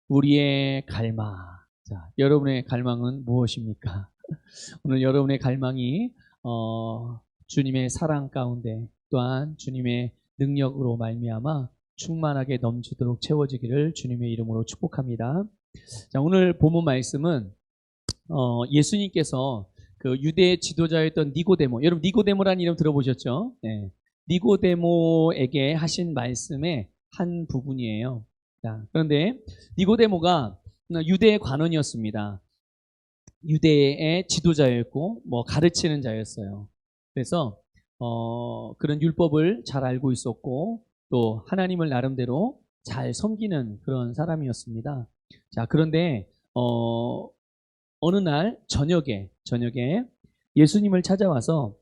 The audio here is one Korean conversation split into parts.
우리의 갈망. 자, 여러분의 갈망은 무엇입니까? 오늘 여러분의 갈망이 주님의 사랑 가운데 또한 주님의 능력으로 말미암아 충만하게 넘치도록 채워지기를 주님의 이름으로 축복합니다. 자, 오늘 본문 말씀은 예수님께서 그 유대 지도자였던 니고데모, 여러분 니고데모라는 이름 들어보셨죠? 네. 니고데모에게 하신 말씀의 한 부분이에요. 자, 그런데 니고데모가 유대의 관원이었습니다. 유대의 지도자였고 가르치는 자였어요. 그래서 그런 율법을 잘 알고 있었고 또 하나님을 나름대로 잘 섬기는 그런 사람이었습니다. 자, 그런데 어느 날 저녁에 예수님을 찾아와서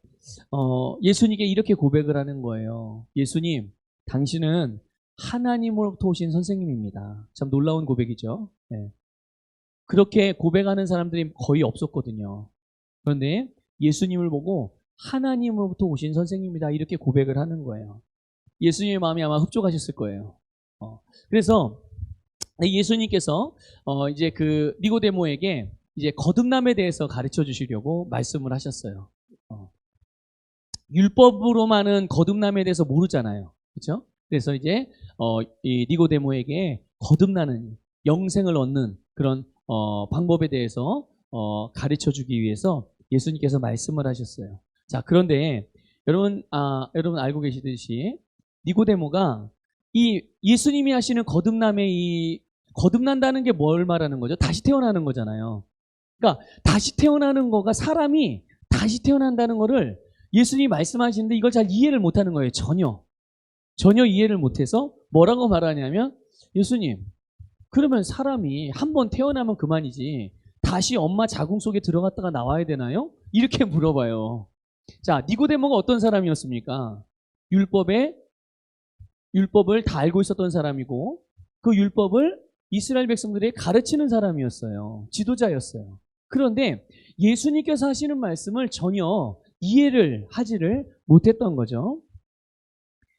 예수님께 이렇게 고백을 하는 거예요. 예수님, 당신은 하나님으로부터 오신 선생님입니다. 참 놀라운 고백이죠. 네. 그렇게 고백하는 사람들이 거의 없었거든요. 그런데 예수님을 보고 하나님으로부터 오신 선생님이다 이렇게 고백을 하는 거예요. 예수님의 마음이 아마 흡족하셨을 거예요. 그래서 예수님께서 이제 그 니고데모에게 이제 거듭남에 대해서 가르쳐 주시려고 말씀을 하셨어요. 율법으로만은 거듭남에 대해서 모르잖아요. 그렇죠? 그래서 이제 이 니고데모에게 거듭나는 영생을 얻는 그런 방법에 대해서 가르쳐 주기 위해서 예수님께서 말씀을 하셨어요. 자, 그런데 여러분 알고 계시듯이 니고데모가 이 예수님이 하시는 거듭남의 거듭난다는 게 뭘 말하는 거죠? 다시 태어나는 거잖아요. 그러니까 다시 태어나는 거가 사람이 다시 태어난다는 거를 예수님이 말씀하시는데 이걸 잘 이해를 못하는 거예요. 전혀 이해를 못해서 뭐라고 말하냐면 예수님, 그러면 사람이 한 번 태어나면 그만이지 다시 엄마 자궁 속에 들어갔다가 나와야 되나요? 이렇게 물어봐요. 자, 니고데모가 어떤 사람이었습니까? 율법을 다 알고 있었던 사람이고 그 율법을 이스라엘 백성들에게 가르치는 사람이었어요. 지도자였어요. 그런데 예수님께서 하시는 말씀을 전혀 이해를 하지를 못했던 거죠.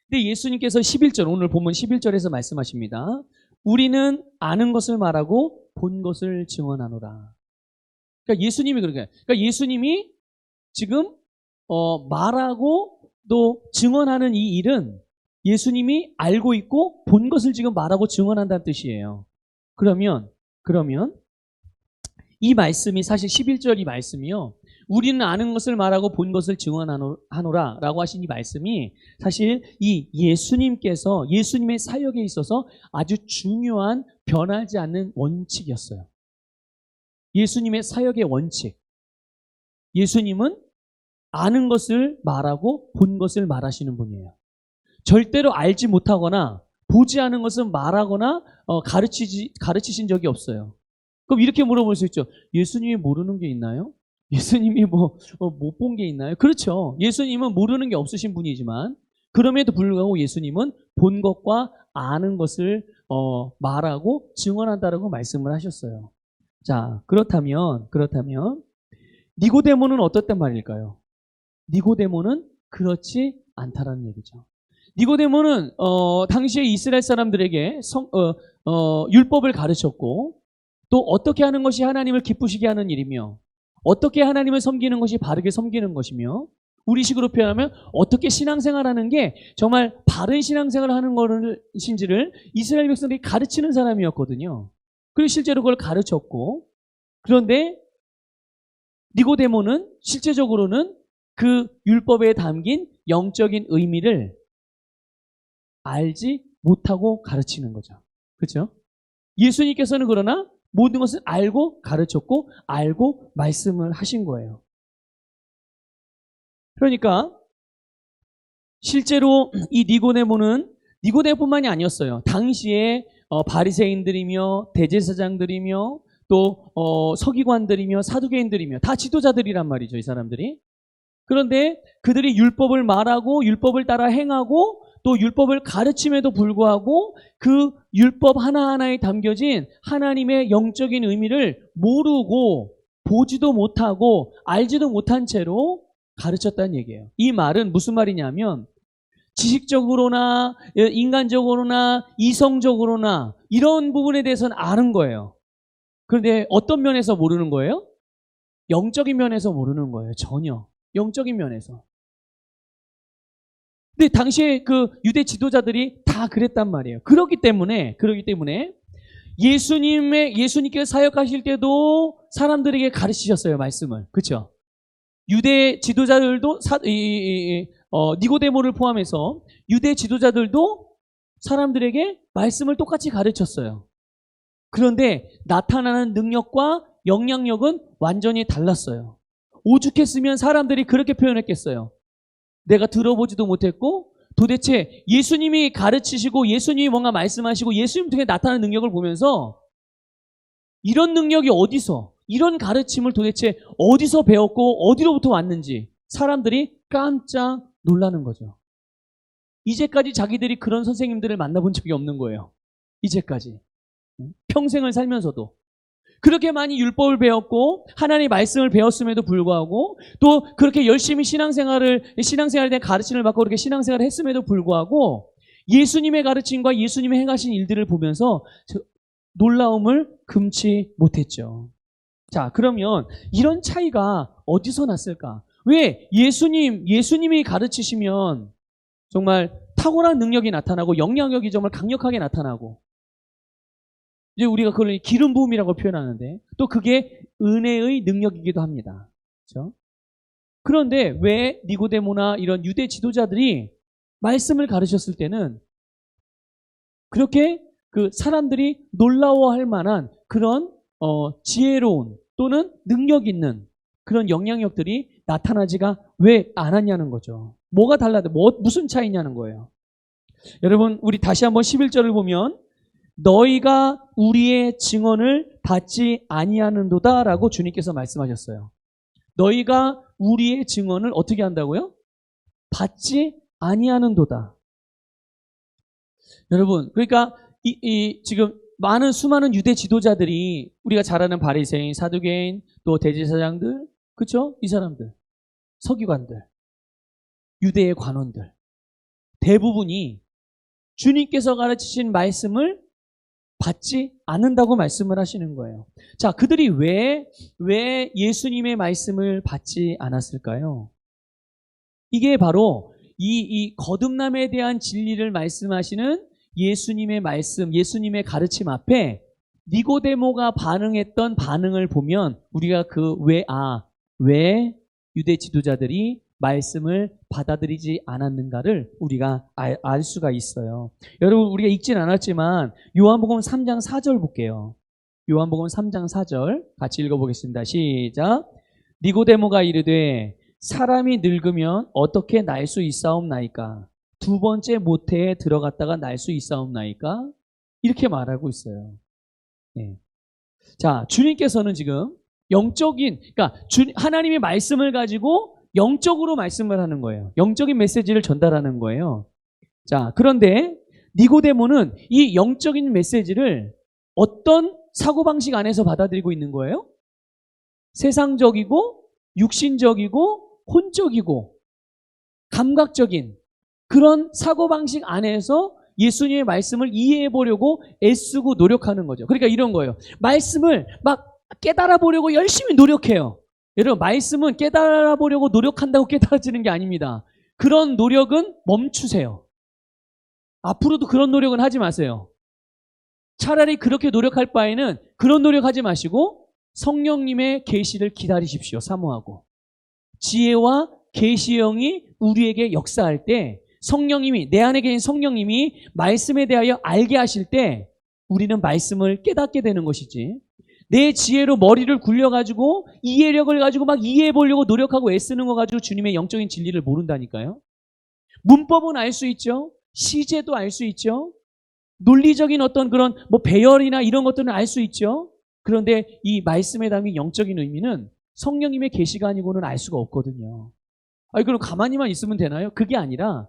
근데 예수님께서 11절, 오늘 본문 11절에서 말씀하십니다. 우리는 아는 것을 말하고 본 것을 증언하노라. 그러니까 예수님이 그러니까 예수님이 지금 말하고 또 증언하는 이 일은 예수님이 알고 있고 본 것을 지금 말하고 증언한다는 뜻이에요. 그러면 이 말씀이 사실 11절 이 말씀이요. 우리는 아는 것을 말하고 본 것을 증언하노라 라고 하신 이 말씀이 사실 이 예수님께서 예수님의 사역에 있어서 아주 중요한 변하지 않는 원칙이었어요. 예수님의 사역의 원칙. 예수님은 아는 것을 말하고 본 것을 말하시는 분이에요. 절대로 알지 못하거나 보지 않은 것은 말하거나 가르치신 적이 없어요. 그럼 이렇게 물어볼 수 있죠. 예수님이 모르는 게 있나요? 예수님이 못 본 게 있나요? 그렇죠. 예수님은 모르는 게 없으신 분이지만 그럼에도 불구하고 예수님은 본 것과 아는 것을 말하고 증언한다라고 말씀을 하셨어요. 자, 그렇다면 니고데모는 어떻단 말일까요? 니고데모는 그렇지 않다라는 얘기죠. 니고데모는 당시에 이스라엘 사람들에게 율법을 가르쳤고 또 어떻게 하는 것이 하나님을 기쁘시게 하는 일이며 어떻게 하나님을 섬기는 것이 바르게 섬기는 것이며 우리식으로 표현하면 어떻게 신앙생활하는 게 정말 바른 신앙생활을 하는 것인지를 이스라엘 백성들이 가르치는 사람이었거든요. 그리고 실제로 그걸 가르쳤고 그런데 니고데모는 실제적으로는 그 율법에 담긴 영적인 의미를 알지 못하고 가르치는 거죠. 그렇죠? 예수님께서는 그러나 모든 것을 알고 가르쳤고 알고 말씀을 하신 거예요. 그러니까 실제로 이 니고데모뿐만이 아니었어요. 당시에 바리새인들이며 대제사장들이며 또 서기관들이며 사두개인들이며 다 지도자들이란 말이죠. 이 사람들이. 그런데 그들이 율법을 말하고 율법을 따라 행하고 또 율법을 가르침에도 불구하고 그 율법 하나하나에 담겨진 하나님의 영적인 의미를 모르고 보지도 못하고 알지도 못한 채로 가르쳤다는 얘기예요. 이 말은 무슨 말이냐면 지식적으로나 인간적으로나 이성적으로나 이런 부분에 대해서는 아는 거예요. 그런데 어떤 면에서 모르는 거예요? 영적인 면에서 모르는 거예요. 전혀. 영적인 면에서. 근데 당시에 그 유대 지도자들이 다 그랬단 말이에요. 그렇기 때문에 예수님께서 사역하실 때도 사람들에게 가르치셨어요. 말씀을. 그렇죠? 유대 지도자들도 니고데모를 포함해서 유대 지도자들도 사람들에게 말씀을 똑같이 가르쳤어요. 그런데 나타나는 능력과 영향력은 완전히 달랐어요. 오죽했으면 사람들이 그렇게 표현했겠어요. 내가 들어보지도 못했고 도대체 예수님이 가르치시고 예수님이 뭔가 말씀하시고 예수님 통해 나타나는 능력을 보면서 이런 능력이 어디서, 이런 가르침을 도대체 어디서 배웠고 어디로부터 왔는지 사람들이 깜짝 놀라는 거죠. 이제까지 자기들이 그런 선생님들을 만나본 적이 없는 거예요. 이제까지. 평생을 살면서도. 그렇게 많이 율법을 배웠고 하나님의 말씀을 배웠음에도 불구하고 또 그렇게 열심히 신앙생활에 대한 가르침을 받고 그렇게 신앙생활을 했음에도 불구하고 예수님의 가르침과 예수님의 행하신 일들을 보면서 놀라움을 금치 못했죠. 자, 그러면 이런 차이가 어디서 났을까? 왜 예수님이 가르치시면 정말 탁월한 능력이 나타나고 영향력이 정말 강력하게 나타나고 이제 우리가 그걸 기름 부음이라고 표현하는데 또 그게 은혜의 능력이기도 합니다. 그렇죠? 그런데 왜 니고데모나 이런 유대 지도자들이 말씀을 가르쳤을 때는 그렇게 그 사람들이 놀라워할 만한 그런 지혜로운 또는 능력 있는 그런 영향력들이 나타나지가 왜 않았냐는 거죠. 뭐가 달라요? 무슨 차이냐는 거예요. 여러분, 우리 다시 한번 11절을 보면 너희가 우리의 증언을 받지 아니하는도다 라고 주님께서 말씀하셨어요. 너희가 우리의 증언을 어떻게 한다고요? 받지 아니하는도다. 여러분, 그러니까 지금 수많은 유대 지도자들이 우리가 잘 아는 바리새인, 사두개인, 또 대제사장들, 그렇죠? 이 사람들, 서기관들, 유대의 관원들 대부분이 주님께서 가르치신 말씀을 받지 않는다고 말씀을 하시는 거예요. 자, 그들이 왜 예수님의 말씀을 받지 않았을까요? 이게 바로 이 거듭남에 대한 진리를 말씀하시는 예수님의 말씀, 예수님의 가르침 앞에 니고데모가 반응했던 반응을 보면 우리가 왜 유대 지도자들이 말씀을 받아들이지 않았는가를 우리가 알 수가 있어요. 여러분, 우리가 읽진 않았지만 요한복음 3장 4절 볼게요. 요한복음 3장 4절 같이 읽어보겠습니다. 시작. 니고데모가 이르되 사람이 늙으면 어떻게 날 수 있사옵나이까? 두 번째 모태에 들어갔다가 날 수 있사옵나이까? 이렇게 말하고 있어요. 네. 자, 주님께서는 지금 그러니까 하나님의 말씀을 가지고 영적으로 말씀을 하는 거예요. 영적인 메시지를 전달하는 거예요. 자, 그런데 니고데모는 이 영적인 메시지를 어떤 사고방식 안에서 받아들이고 있는 거예요? 세상적이고 육신적이고 혼적이고 감각적인 그런 사고방식 안에서 예수님의 말씀을 이해해 보려고 애쓰고 노력하는 거죠. 그러니까 이런 거예요. 말씀을 막 깨달아 보려고 열심히 노력해요. 여러분, 말씀은 깨달아 보려고 노력한다고 깨달아지는 게 아닙니다. 그런 노력은 멈추세요. 앞으로도 그런 노력은 하지 마세요. 차라리 그렇게 노력할 바에는 그런 노력하지 마시고 성령님의 계시를 기다리십시오. 사모하고. 지혜와 계시의 영이 우리에게 역사할 때 성령님이, 내 안에 계신 성령님이 말씀에 대하여 알게 하실 때 우리는 말씀을 깨닫게 되는 것이지, 내 지혜로 머리를 굴려가지고 이해력을 가지고 막 이해해 보려고 노력하고 애쓰는 거 가지고 주님의 영적인 진리를 모른다니까요. 문법은 알 수 있죠. 시제도 알 수 있죠. 논리적인 어떤 그런 배열이나 이런 것들은 알 수 있죠. 그런데 이 말씀에 담긴 영적인 의미는 성령님의 계시가 아니고는 알 수가 없거든요. 그럼 가만히만 있으면 되나요? 그게 아니라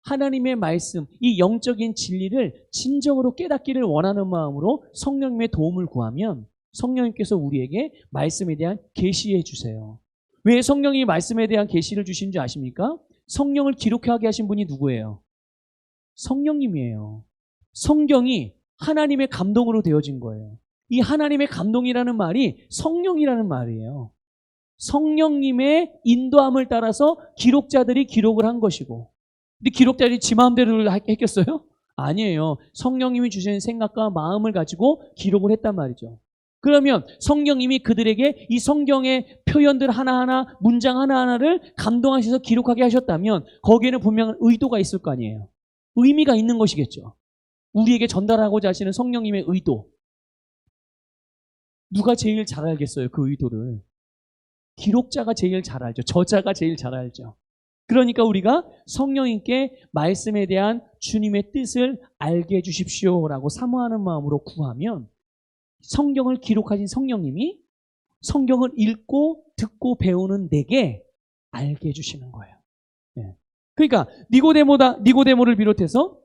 하나님의 말씀, 이 영적인 진리를 진정으로 깨닫기를 원하는 마음으로 성령님의 도움을 구하면 성령님께서 우리에게 말씀에 대한 계시해 주세요. 왜 성령이 말씀에 대한 계시를 주신 줄 아십니까? 성령을 기록하게 하신 분이 누구예요? 성령님이에요. 성경이 하나님의 감동으로 되어진 거예요. 이 하나님의 감동이라는 말이 성령이라는 말이에요. 성령님의 인도함을 따라서 기록자들이 기록을 한 것이고, 근데 기록자들이 지 마음대로 했겠어요? 아니에요. 성령님이 주신 생각과 마음을 가지고 기록을 했단 말이죠. 그러면 성령님이 그들에게 이 성경의 표현들 하나하나, 문장 하나하나를 감동하셔서 기록하게 하셨다면 거기에는 분명한 의도가 있을 거 아니에요. 의미가 있는 것이겠죠. 우리에게 전달하고자 하시는 성령님의 의도. 누가 제일 잘 알겠어요, 그 의도를? 기록자가 제일 잘 알죠. 저자가 제일 잘 알죠. 그러니까 우리가 성령님께 말씀에 대한 주님의 뜻을 알게 해주십시오라고 사모하는 마음으로 구하면 성경을 기록하신 성령님이 성경을 읽고 듣고 배우는 내게 알게 해주시는 거예요. 네. 그러니까 니고데모를 비롯해서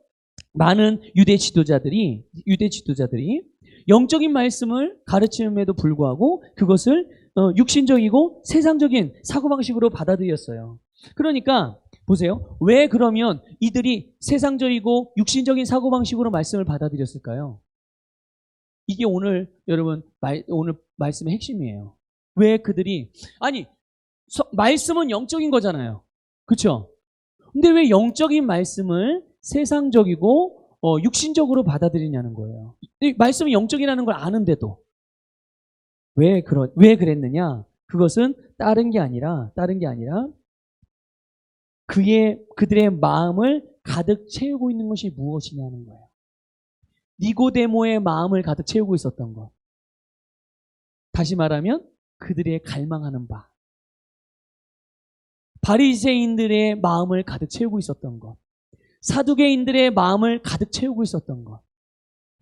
많은 유대 지도자들이 영적인 말씀을 가르침에도 불구하고 그것을 육신적이고 세상적인 사고방식으로 받아들였어요. 그러니까 보세요. 왜 그러면 이들이 세상적이고 육신적인 사고방식으로 말씀을 받아들였을까요? 이게 오늘 여러분 오늘 말씀의 핵심이에요. 왜 그들이 말씀은 영적인 거잖아요. 그렇죠? 근데 왜 영적인 말씀을 세상적이고 육신적으로 받아들이냐는 거예요. 말씀은 영적이라는 걸 아는데도 왜 그랬느냐? 그것은 다른 게 아니라 그들의 마음을 가득 채우고 있는 것이 무엇이냐는 거예요. 니고데모의 마음을 가득 채우고 있었던 것. 다시 말하면 그들의 갈망하는 바. 바리새인들의 마음을 가득 채우고 있었던 것. 사두개인들의 마음을 가득 채우고 있었던 것.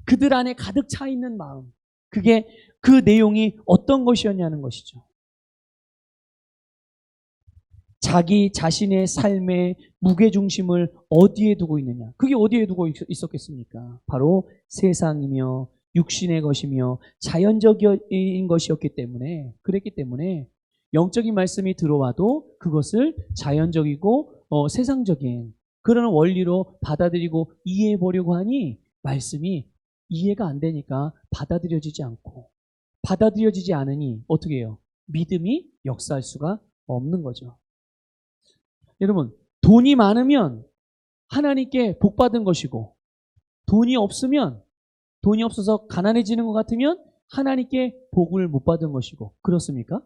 그들 안에 가득 차 있는 마음. 그 내용이 어떤 것이었냐는 것이죠. 자기 자신의 삶의 무게중심을 어디에 두고 있느냐? 그게 어디에 두고 있었겠습니까? 바로 세상이며 육신의 것이며 자연적인 것이었기 때문에, 그랬기 때문에 영적인 말씀이 들어와도 그것을 자연적이고 세상적인 그런 원리로 받아들이고 이해해 보려고 하니 말씀이 이해가 안 되니까 받아들여지지 않고, 받아들여지지 않으니 어떻게 해요? 믿음이 역사할 수가 없는 거죠. 여러분, 돈이 많으면 하나님께 복 받은 것이고, 돈이 없어서 가난해지는 것 같으면 하나님께 복을 못 받은 것이고, 그렇습니까?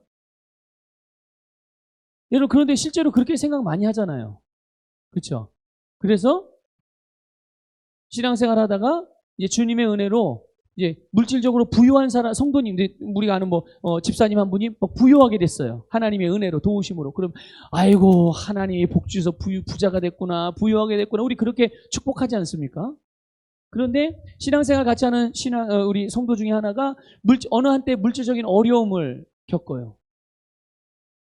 여러분, 그런데 실제로 그렇게 생각 많이 하잖아요. 그렇죠? 그래서 신앙생활 하다가 이제 주님의 은혜로 이제 물질적으로 부유한 성도님, 우리가 아는 집사님 한 분이 부유하게 됐어요. 하나님의 은혜로, 도우심으로. 그럼 아이고, 하나님이 복 주셔서 부자가 됐구나, 부유하게 됐구나. 우리 그렇게 축복하지 않습니까? 그런데 신앙생활 같이 하는 우리 성도 중에 하나가 어느 한때 물질적인 어려움을 겪어요.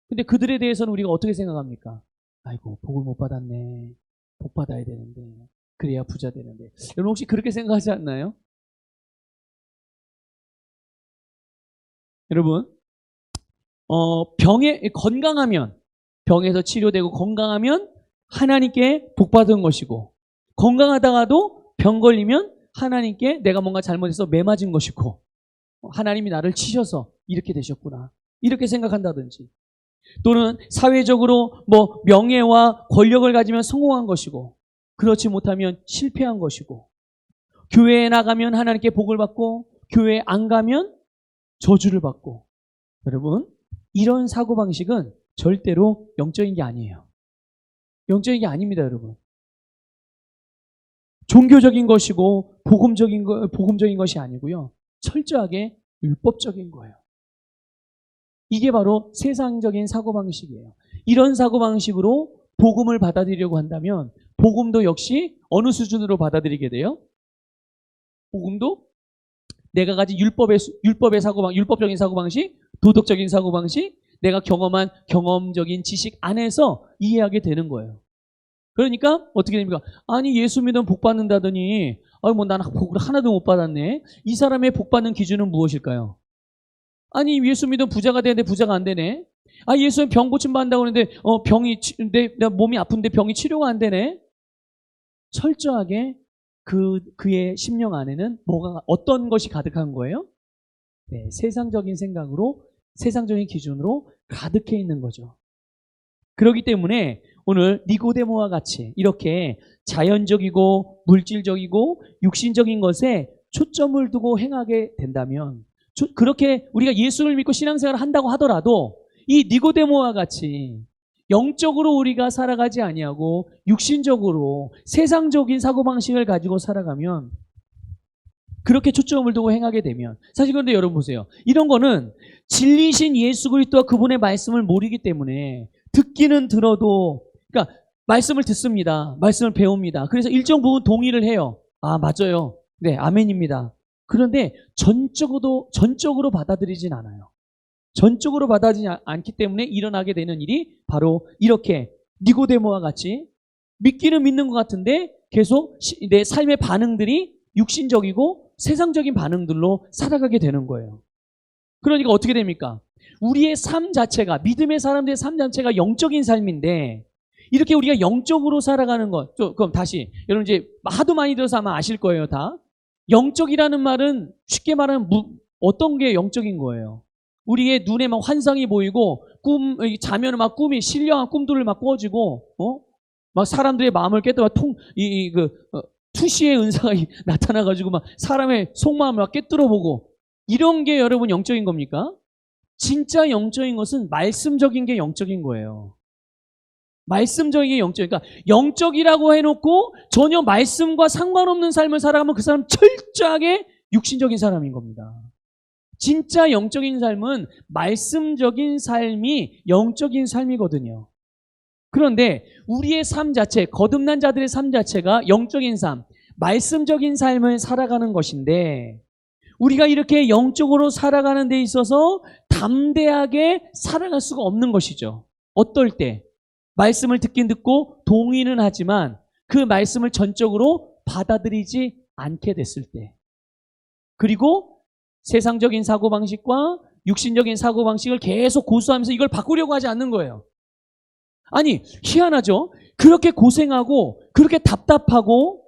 근데 그들에 대해서는 우리가 어떻게 생각합니까? 아이고, 복을 못 받았네. 복 받아야 되는데. 그래야 부자 되는데. 여러분 혹시 그렇게 생각하지 않나요? 여러분, 건강하면, 병에서 치료되고 건강하면 하나님께 복 받은 것이고, 건강하다가도 병 걸리면 하나님께 내가 뭔가 잘못해서 매 맞은 것이고, 하나님이 나를 치셔서 이렇게 되셨구나. 이렇게 생각한다든지, 또는 사회적으로 명예와 권력을 가지면 성공한 것이고, 그렇지 못하면 실패한 것이고, 교회에 나가면 하나님께 복을 받고, 교회에 안 가면 저주를 받고. 여러분, 이런 사고방식은 절대로 영적인 게 아니에요. 영적인 게 아닙니다, 여러분. 종교적인 것이고 복음적인 것이 아니고요. 철저하게 율법적인 거예요. 이게 바로 세상적인 사고방식이에요. 이런 사고방식으로 복음을 받아들이려고 한다면 복음도 역시 어느 수준으로 받아들이게 돼요? 복음도 내가 가진 율법적인 사고방식, 도덕적인 사고방식, 내가 경험한 경험적인 지식 안에서 이해하게 되는 거예요. 그러니까 어떻게 됩니까? 아니, 예수 믿으면 복 받는다더니 나는 복을 하나도 못 받았네. 이 사람의 복 받는 기준은 무엇일까요? 아니, 예수 믿으면 부자가 되는데 부자가 안 되네. 예수는 병 고침 받는다고 하는데 내 몸이 아픈데 병이 치료가 안 되네. 철저하게 그의 심령 안에는 어떤 것이 가득한 거예요? 네, 세상적인 생각으로, 세상적인 기준으로 가득해 있는 거죠. 그렇기 때문에 오늘 니고데모와 같이 이렇게 자연적이고 물질적이고 육신적인 것에 초점을 두고 행하게 된다면, 그렇게 우리가 예수를 믿고 신앙생활을 한다고 하더라도 이 니고데모와 같이 영적으로 우리가 살아가지 아니하고 육신적으로 세상적인 사고방식을 가지고 살아가면, 그렇게 초점을 두고 행하게 되면, 사실 그런데 여러분 보세요. 이런 거는 진리신 예수 그리스도와 그분의 말씀을 모르기 때문에 듣기는 들어도, 그러니까 말씀을 듣습니다. 말씀을 배웁니다. 그래서 일정 부분 동의를 해요. 아, 맞아요. 네, 아멘입니다. 그런데 전적으로 받아들이진 않아요. 전적으로 받아들이지 않기 때문에 일어나게 되는 일이 바로 이렇게 니고데모와 같이 믿기는 믿는 것 같은데 계속 내 삶의 반응들이 육신적이고 세상적인 반응들로 살아가게 되는 거예요. 그러니까 어떻게 됩니까? 우리의 삶 자체가, 믿음의 사람들의 삶 자체가 영적인 삶인데, 이렇게 우리가 영적으로 살아가는 것, 그럼 다시, 여러분 이제 하도 많이 들어서 아마 아실 거예요, 다. 영적이라는 말은 쉽게 말하면 어떤 게 영적인 거예요? 우리의 눈에 막 환상이 보이고, 자면 막 꿈이, 신령한 꿈들을 막 꾸어지고, 막 사람들의 마음을 깨뜨려, 투시의 은사가 나타나가지고 막 사람의 속마음을 막 깨뜨려 보고, 이런 게 여러분 영적인 겁니까? 진짜 영적인 것은 말씀적인 게 영적인 거예요. 말씀적인 게 영적. 그러니까 영적이라고 해놓고 전혀 말씀과 상관없는 삶을 살아가면 그 사람은 철저하게 육신적인 사람인 겁니다. 진짜 영적인 삶은 말씀적인 삶이 영적인 삶이거든요. 그런데 우리의 삶 자체, 거듭난 자들의 삶 자체가 영적인 삶, 말씀적인 삶을 살아가는 것인데, 우리가 이렇게 영적으로 살아가는 데 있어서 담대하게 살아갈 수가 없는 것이죠. 어떨 때? 말씀을 듣긴 듣고 동의는 하지만 그 말씀을 전적으로 받아들이지 않게 됐을 때. 그리고 세상적인 사고방식과 육신적인 사고방식을 계속 고수하면서 이걸 바꾸려고 하지 않는 거예요. 아니, 희한하죠? 그렇게 고생하고, 그렇게 답답하고,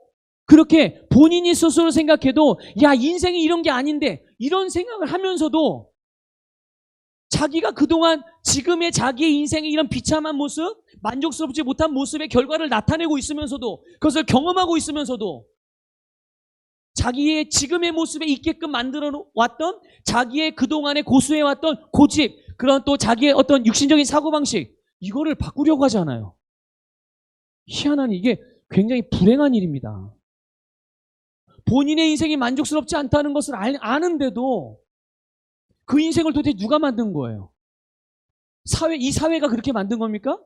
그렇게 본인이 스스로 생각해도, 야, 인생이 이런 게 아닌데, 이런 생각을 하면서도 자기가 그동안 지금의 자기의 인생의 이런 비참한 모습, 만족스럽지 못한 모습의 결과를 나타내고 있으면서도, 그것을 경험하고 있으면서도, 자기의 지금의 모습에 있게끔 만들어 왔던, 자기의 그동안에 고수해왔던 고집, 그런 또 자기의 어떤 육신적인 사고방식, 이거를 바꾸려고 하지 않아요. 희한한, 이게 굉장히 불행한 일입니다. 본인의 인생이 만족스럽지 않다는 것을 아는데도 그 인생을 도대체 누가 만든 거예요? 이 사회가 그렇게 만든 겁니까?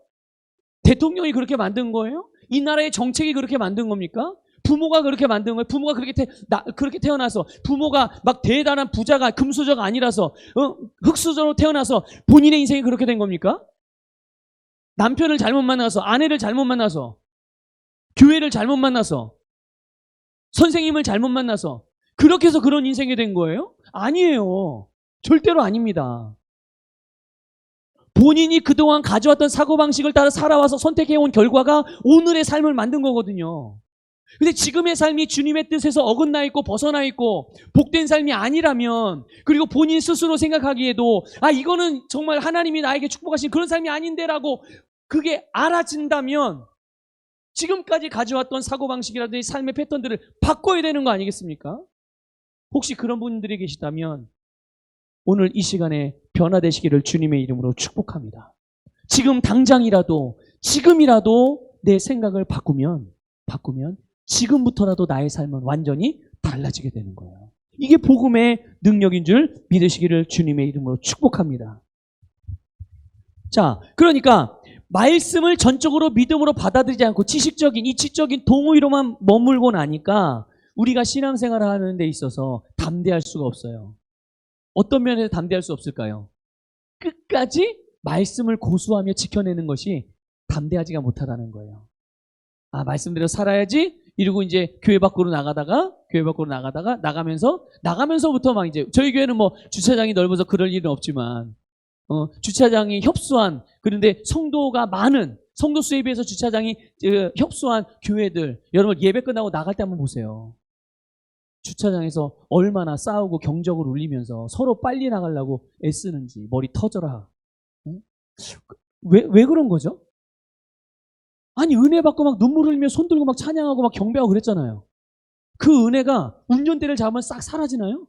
대통령이 그렇게 만든 거예요? 이 나라의 정책이 그렇게 만든 겁니까? 부모가 그렇게 만든 거예요? 부모가 그렇게 태어나서, 부모가 막 대단한 부자가, 금수저가 아니라서, 흙수저로 태어나서 본인의 인생이 그렇게 된 겁니까? 남편을 잘못 만나서, 아내를 잘못 만나서, 교회를 잘못 만나서, 선생님을 잘못 만나서 그렇게 해서 그런 인생이 된 거예요? 아니에요. 절대로 아닙니다. 본인이 그동안 가져왔던 사고방식을 따라 살아와서 선택해온 결과가 오늘의 삶을 만든 거거든요. 근데 지금의 삶이 주님의 뜻에서 어긋나 있고 벗어나 있고 복된 삶이 아니라면, 그리고 본인 스스로 생각하기에도 이거는 정말 하나님이 나에게 축복하신 그런 삶이 아닌데라고 그게 알아진다면 지금까지 가져왔던 사고방식이라든지 삶의 패턴들을 바꿔야 되는 거 아니겠습니까? 혹시 그런 분들이 계시다면 오늘 이 시간에 변화되시기를 주님의 이름으로 축복합니다. 지금 당장이라도, 지금이라도 내 생각을 바꾸면 지금부터라도 나의 삶은 완전히 달라지게 되는 거예요. 이게 복음의 능력인 줄 믿으시기를 주님의 이름으로 축복합니다. 자, 그러니까 말씀을 전적으로 믿음으로 받아들이지 않고 지식적인, 이치적인 동의로만 머물고 나니까 우리가 신앙생활을 하는 데 있어서 담대할 수가 없어요. 어떤 면에서 담대할 수 없을까요? 끝까지 말씀을 고수하며 지켜내는 것이 담대하지가 못하다는 거예요. 말씀대로 살아야지 이러고 이제 교회 밖으로 나가면서부터 막 이제, 저희 교회는 뭐 주차장이 넓어서 그럴 일은 없지만, 주차장이 협소한, 그런데 성도가 많은, 성도 수에 비해서 주차장이 협소한 교회들, 여러분 예배 끝나고 나갈 때 한번 보세요. 주차장에서 얼마나 싸우고 경적을 울리면서 서로 빨리 나가려고 애쓰는지 머리 터져라. 응? 왜 그런 거죠? 아니 은혜 받고 막 눈물 흘리며 손 들고 막 찬양하고 막 경배하고 그랬잖아요. 그 은혜가 운전대를 잡으면 싹 사라지나요?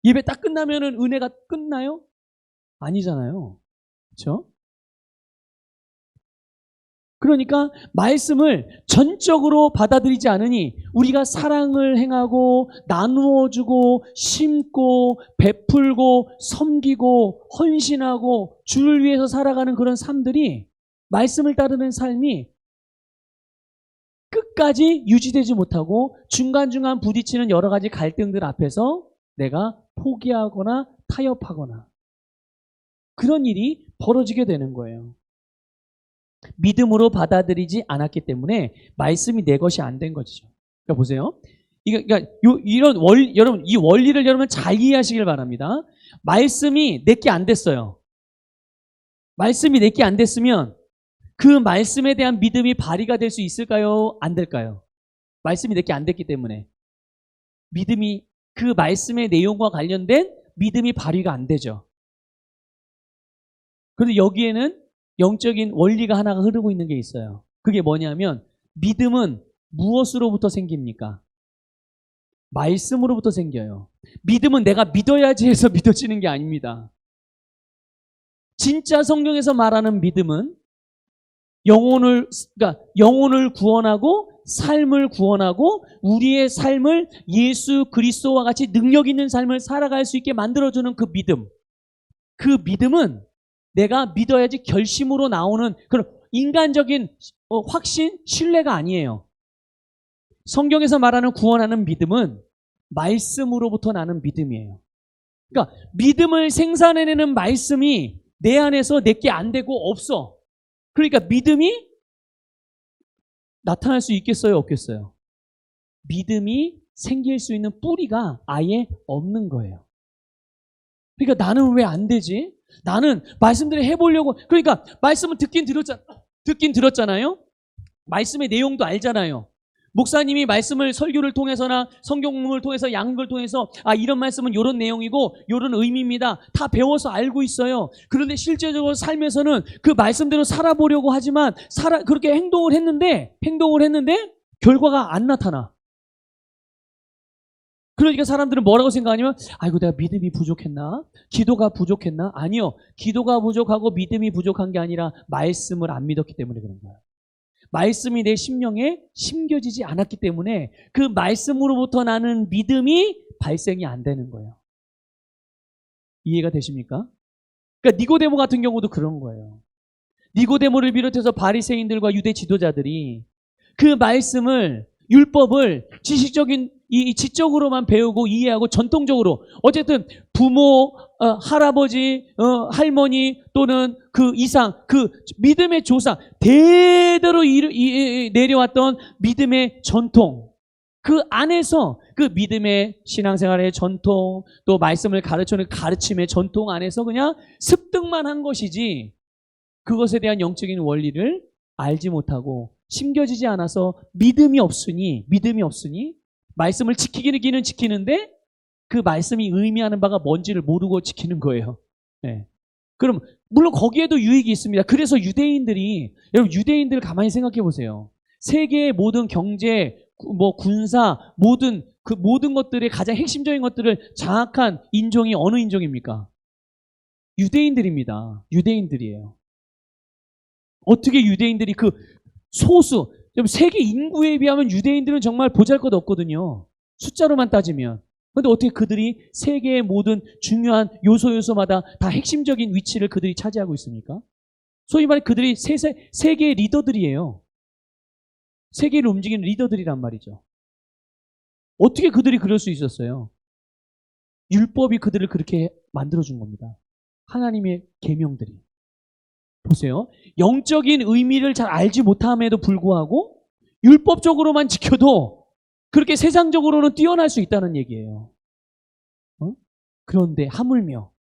예배 딱 끝나면은 은혜가 끝나요? 아니잖아요. 그렇죠? 그러니까 말씀을 전적으로 받아들이지 않으니 우리가 사랑을 행하고 나누어주고 심고 베풀고 섬기고 헌신하고 주를 위해서 살아가는 그런 삶들이 말씀을 따르는 삶이 끝까지 유지되지 못하고 중간중간 부딪히는 여러 가지 갈등들 앞에서 내가 포기하거나 타협하거나 그런 일이 벌어지게 되는 거예요. 믿음으로 받아들이지 않았기 때문에 말씀이 내 것이 안 된 것이죠. 그러니까 보세요. 그러니까 이런 여러분 이 원리를 여러분 잘 이해하시길 바랍니다. 말씀이 내게 안 됐어요. 말씀이 내게 안 됐으면 그 말씀에 대한 믿음이 발휘가 될 수 있을까요? 안 될까요? 말씀이 내게 안 됐기 때문에 믿음이 그 말씀의 내용과 관련된 믿음이 발휘가 안 되죠. 그런데 여기에는 영적인 원리가 하나가 흐르고 있는 게 있어요. 그게 뭐냐면 믿음은 무엇으로부터 생깁니까? 말씀으로부터 생겨요. 믿음은 내가 믿어야지 해서 믿어지는 게 아닙니다. 진짜 성경에서 말하는 믿음은 영혼을 구원하고 삶을 구원하고 우리의 삶을 예수 그리스도와 같이 능력 있는 삶을 살아갈 수 있게 만들어주는 그 믿음. 그 믿음은 내가 믿어야지 결심으로 나오는 그런 인간적인 확신, 신뢰가 아니에요. 성경에서 말하는 구원하는 믿음은 말씀으로부터 나는 믿음이에요. 그러니까 믿음을 생산해내는 말씀이 내 안에서 내게 안 되고 없어. 그러니까 믿음이 나타날 수 있겠어요, 없겠어요? 믿음이 생길 수 있는 뿌리가 아예 없는 거예요. 그러니까 나는 왜 안 되지? 나는 말씀대로 해보려고. 그러니까 말씀은 듣긴 들었잖아요. 말씀의 내용도 알잖아요. 목사님이 말씀을 설교를 통해서나 성경을 통해서 양육을 통해서 이런 말씀은 이런 내용이고 이런 의미입니다. 다 배워서 알고 있어요. 그런데 실제적으로 삶에서는 그 말씀대로 살아보려고 하지만 그렇게 행동을 했는데 결과가 안 나타나. 그러니까 사람들은 뭐라고 생각하냐면 아이고 내가 믿음이 부족했나? 기도가 부족했나? 아니요. 기도가 부족하고 믿음이 부족한 게 아니라 말씀을 안 믿었기 때문에 그런 거예요. 말씀이 내 심령에 심겨지지 않았기 때문에 그 말씀으로부터 나는 믿음이 발생이 안 되는 거예요. 이해가 되십니까? 그러니까 니고데모 같은 경우도 그런 거예요. 니고데모를 비롯해서 바리새인들과 유대 지도자들이 그 말씀을 율법을 지적으로만 배우고 이해하고 전통적으로 어쨌든 부모, 할아버지, 할머니 또는 그 이상 그 믿음의 조상 대대로 내려왔던 믿음의 전통 그 안에서 그 믿음의 신앙생활의 전통 또 말씀을 가르치는 가르침의 전통 안에서 그냥 습득만 한 것이지 그것에 대한 영적인 원리를 알지 못하고 심겨지지 않아서 믿음이 없으니 말씀을 지키기는 지키는데 그 말씀이 의미하는 바가 뭔지를 모르고 지키는 거예요. 네. 그럼 물론 거기에도 유익이 있습니다. 그래서 여러분 유대인들 가만히 생각해 보세요. 세계의 모든 경제, 군사, 모든 것들의 가장 핵심적인 것들을 장악한 인종이 어느 인종입니까? 유대인들입니다. 유대인들이에요. 어떻게 유대인들이 그 소수, 세계 인구에 비하면 유대인들은 정말 보잘것없거든요. 숫자로만 따지면. 그런데 어떻게 그들이 세계의 모든 중요한 요소마다 다 핵심적인 위치를 그들이 차지하고 있습니까? 소위 말해 그들이 세계의 리더들이에요. 세계를 움직이는 리더들이란 말이죠. 어떻게 그들이 그럴 수 있었어요? 율법이 그들을 그렇게 만들어준 겁니다. 하나님의 계명들이. 보세요. 영적인 의미를 잘 알지 못함에도 불구하고 율법적으로만 지켜도 그렇게 세상적으로는 뛰어날 수 있다는 얘기예요. 그런데 하물며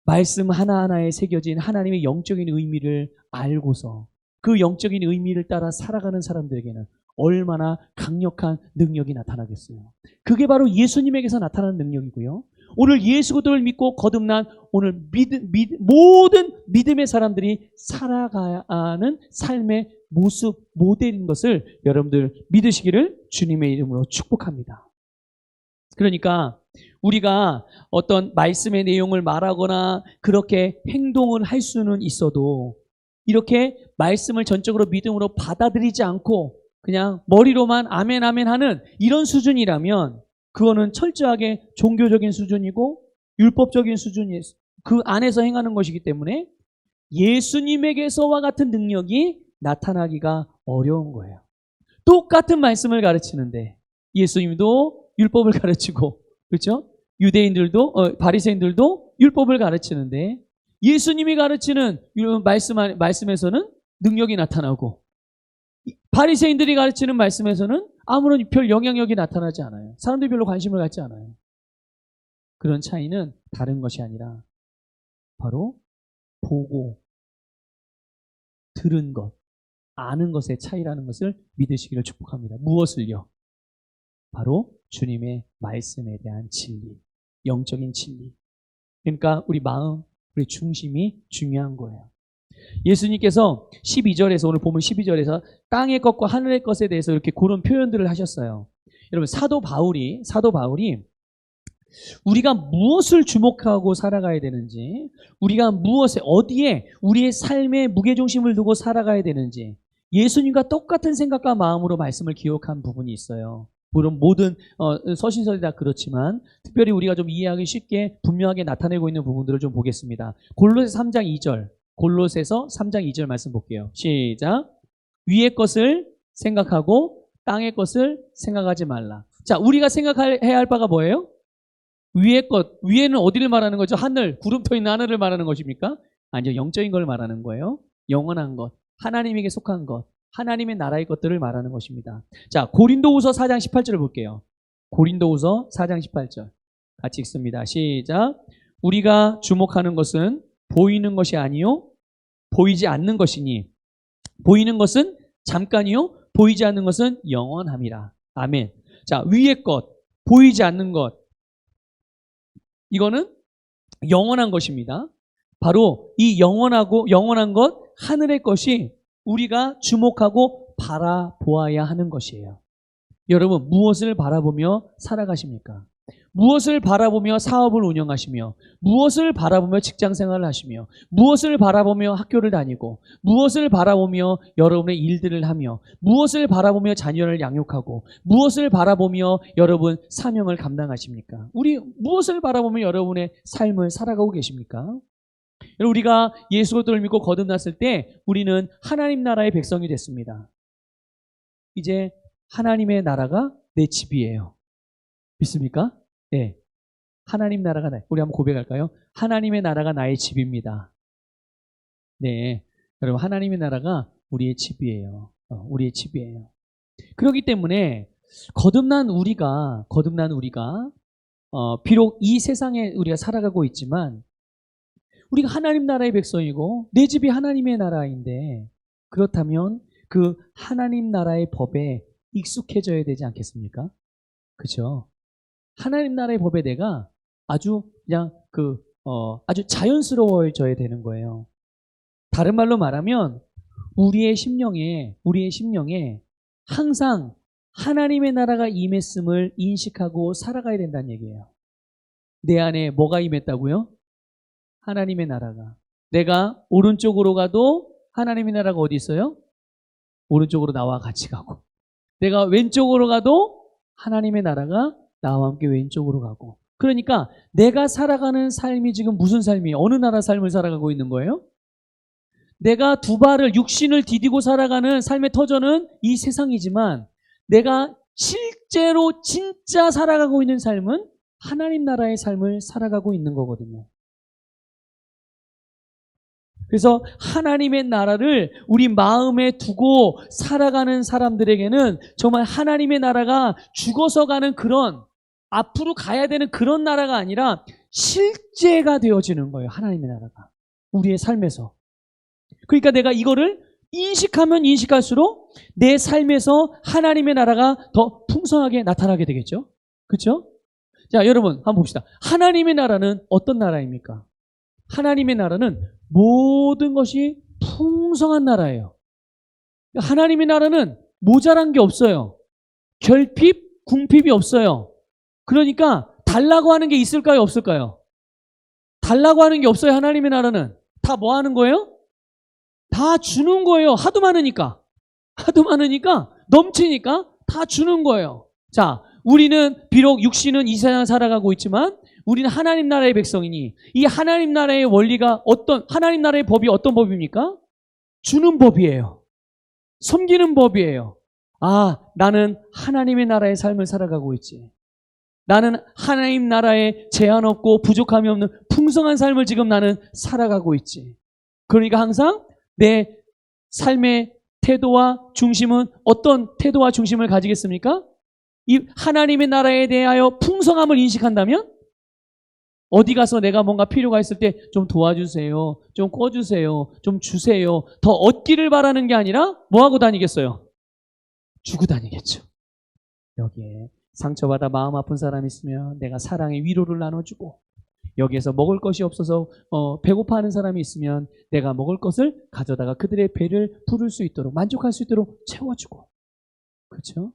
말씀 하나하나에 새겨진 하나님의 영적인 의미를 알고서 그 영적인 의미를 따라 살아가는 사람들에게는 얼마나 강력한 능력이 나타나겠어요. 그게 바로 예수님에게서 나타나는 능력이고요. 오늘 예수 그리스도를 믿고 거듭난 오늘 모든 믿음의 사람들이 살아가는 삶의 모습, 모델인 것을 여러분들 믿으시기를 주님의 이름으로 축복합니다. 그러니까 우리가 어떤 말씀의 내용을 말하거나 그렇게 행동을 할 수는 있어도 이렇게 말씀을 전적으로 믿음으로 받아들이지 않고 그냥 머리로만 아멘 아멘 하는 이런 수준이라면 그거는 철저하게 종교적인 수준이고 율법적인 수준이 그 안에서 행하는 것이기 때문에 예수님에게서와 같은 능력이 나타나기가 어려운 거예요. 똑같은 말씀을 가르치는데 예수님도 율법을 가르치고 그렇죠? 유대인들도 바리새인들도 율법을 가르치는데 예수님이 가르치는 말씀에서는 능력이 나타나고 바리새인들이 가르치는 말씀에서는 아무런 별 영향력이 나타나지 않아요. 사람들이 별로 관심을 갖지 않아요. 그런 차이는 다른 것이 아니라 바로 보고 들은 것, 아는 것의 차이라는 것을 믿으시기를 축복합니다. 무엇을요? 바로 주님의 말씀에 대한 진리, 영적인 진리. 그러니까 우리 마음, 우리 중심이 중요한 거예요. 예수님께서 12절에서 오늘 보면 12절에서 땅의 것과 하늘의 것에 대해서 이렇게 그런 표현들을 하셨어요. 여러분 사도 바울이 우리가 무엇을 주목하고 살아가야 되는지, 우리가 무엇에 어디에 우리의 삶의 무게중심을 두고 살아가야 되는지 예수님과 똑같은 생각과 마음으로 말씀을 기록한 부분이 있어요. 물론 모든 서신서들이 다 그렇지만 특별히 우리가 좀 이해하기 쉽게 분명하게 나타내고 있는 부분들을 좀 보겠습니다. 골로새서 3장 2절, 골로새서 3장 2절 말씀 볼게요. 시작. 위의 것을 생각하고 땅의 것을 생각하지 말라. 자, 우리가 생각해야 할 바가 뭐예요? 위의 것, 위에는 어디를 말하는 거죠? 하늘, 구름터 있는 하늘을 말하는 것입니까? 아니요, 영적인 걸 말하는 거예요. 영원한 것, 하나님에게 속한 것, 하나님의 나라의 것들을 말하는 것입니다. 자, 고린도후서 4장 18절을 볼게요. 고린도후서 4장 18절 같이 읽습니다. 시작. 우리가 주목하는 것은 보이는 것이 아니요 보이지 않는 것이니 보이는 것은 잠깐이요 보이지 않는 것은 영원함이라. 아멘. 자, 위의 것, 보이지 않는 것, 이거는 영원한 것입니다. 바로 이 영원한 것, 하늘의 것이 우리가 주목하고 바라보아야 하는 것이에요. 여러분, 무엇을 바라보며 살아가십니까? 무엇을 바라보며 사업을 운영하시며, 무엇을 바라보며 직장 생활을 하시며, 무엇을 바라보며 학교를 다니고, 무엇을 바라보며 여러분의 일들을 하며, 무엇을 바라보며 자녀를 양육하고, 무엇을 바라보며 여러분 사명을 감당하십니까? 무엇을 바라보며 여러분의 삶을 살아가고 계십니까? 우리가 예수 그리스도를 믿고 거듭났을 때 우리는 하나님 나라의 백성이 됐습니다. 이제 하나님의 나라가 내 집이에요. 믿습니까? 네. 하나님 나라가 우리 한번 고백할까요? 하나님의 나라가 나의 집입니다. 네. 여러분, 하나님의 나라가 우리의 집이에요. 우리의 집이에요. 그렇기 때문에 거듭난 우리가 비록 이 세상에 우리가 살아가고 있지만 우리가 하나님 나라의 백성이고 내 집이 하나님의 나라인데 그렇다면 그 하나님 나라의 법에 익숙해져야 되지 않겠습니까? 그렇죠? 하나님 나라의 법에 내가 아주 그냥 아주 자연스러워져야 되는 거예요. 다른 말로 말하면 우리의 심령에 항상 하나님의 나라가 임했음을 인식하고 살아가야 된다는 얘기예요. 내 안에 뭐가 임했다고요? 하나님의 나라가. 내가 오른쪽으로 가도 하나님의 나라가 어디 있어요? 오른쪽으로 나와 같이 가고. 내가 왼쪽으로 가도 하나님의 나라가 나와 함께 왼쪽으로 가고. 그러니까 내가 살아가는 삶이 지금 무슨 삶이에요? 어느 나라 삶을 살아가고 있는 거예요? 내가 두 발을 육신을 디디고 살아가는 삶의 터전은 이 세상이지만 내가 실제로 진짜 살아가고 있는 삶은 하나님 나라의 삶을 살아가고 있는 거거든요. 그래서 하나님의 나라를 우리 마음에 두고 살아가는 사람들에게는 정말 하나님의 나라가 죽어서 가는 그런 앞으로 가야 되는 그런 나라가 아니라 실제가 되어지는 거예요. 하나님의 나라가 우리의 삶에서. 그러니까 내가 이거를 인식하면 인식할수록 내 삶에서 하나님의 나라가 더 풍성하게 나타나게 되겠죠. 그렇죠? 자, 여러분 한번 봅시다. 하나님의 나라는 어떤 나라입니까? 하나님의 나라는 모든 것이 풍성한 나라예요. 하나님의 나라는 모자란 게 없어요. 결핍, 궁핍이 없어요. 그러니까 달라고 하는 게 있을까요? 없을까요? 달라고 하는 게 없어요. 하나님의 나라는 다 뭐 하는 거예요? 다 주는 거예요. 하도 많으니까. 하도 많으니까 넘치니까 다 주는 거예요. 자, 우리는 비록 육신은 이 세상을 살아가고 있지만 우리는 하나님 나라의 백성이니 이 하나님 나라의 원리가 하나님 나라의 법이 어떤 법입니까? 주는 법이에요. 섬기는 법이에요. 아, 나는 하나님의 나라의 삶을 살아가고 있지. 나는 하나님 나라에 제한 없고 부족함이 없는 풍성한 삶을 지금 나는 살아가고 있지. 그러니까 항상 내 삶의 태도와 중심은 어떤 태도와 중심을 가지겠습니까? 이 하나님의 나라에 대하여 풍성함을 인식한다면 어디 가서 내가 뭔가 필요가 있을 때 좀 도와주세요. 좀 꿔주세요. 좀 주세요. 더 얻기를 바라는 게 아니라 뭐 하고 다니겠어요? 주고 다니겠죠. 여기에 상처받아 마음 아픈 사람이 있으면 내가 사랑의 위로를 나눠주고 여기에서 먹을 것이 없어서 배고파하는 사람이 있으면 내가 먹을 것을 가져다가 그들의 배를 부를 수 있도록 만족할 수 있도록 채워주고 그렇죠?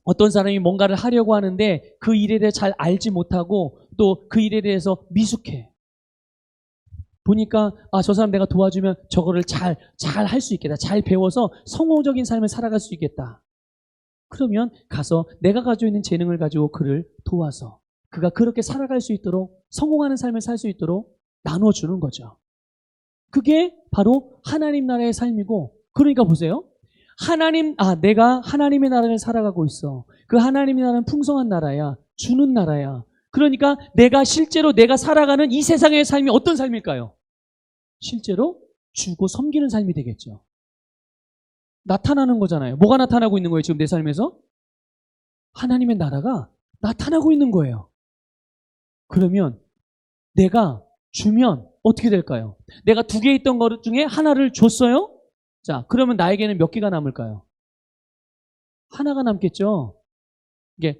어떤 사람이 뭔가를 하려고 하는데 그 일에 대해 잘 알지 못하고 또 그 일에 대해서 미숙해. 보니까 저 사람 내가 도와주면 저거를 잘 할 수 있겠다. 잘 배워서 성공적인 삶을 살아갈 수 있겠다. 그러면 가서 내가 가지고 있는 재능을 가지고 그를 도와서 그가 그렇게 살아갈 수 있도록 성공하는 삶을 살 수 있도록 나눠주는 거죠. 그게 바로 하나님 나라의 삶이고 그러니까 보세요. 내가 하나님의 나라를 살아가고 있어. 그 하나님의 나라는 풍성한 나라야. 주는 나라야. 그러니까 실제로 내가 살아가는 이 세상의 삶이 어떤 삶일까요? 실제로 주고 섬기는 삶이 되겠죠. 나타나는 거잖아요. 뭐가 나타나고 있는 거예요, 지금 내 삶에서? 하나님의 나라가 나타나고 있는 거예요. 그러면 내가 주면 어떻게 될까요? 내가 2개 있던 것 중에 하나를 줬어요? 자, 그러면 나에게는 몇 개가 남을까요? 하나가 남겠죠.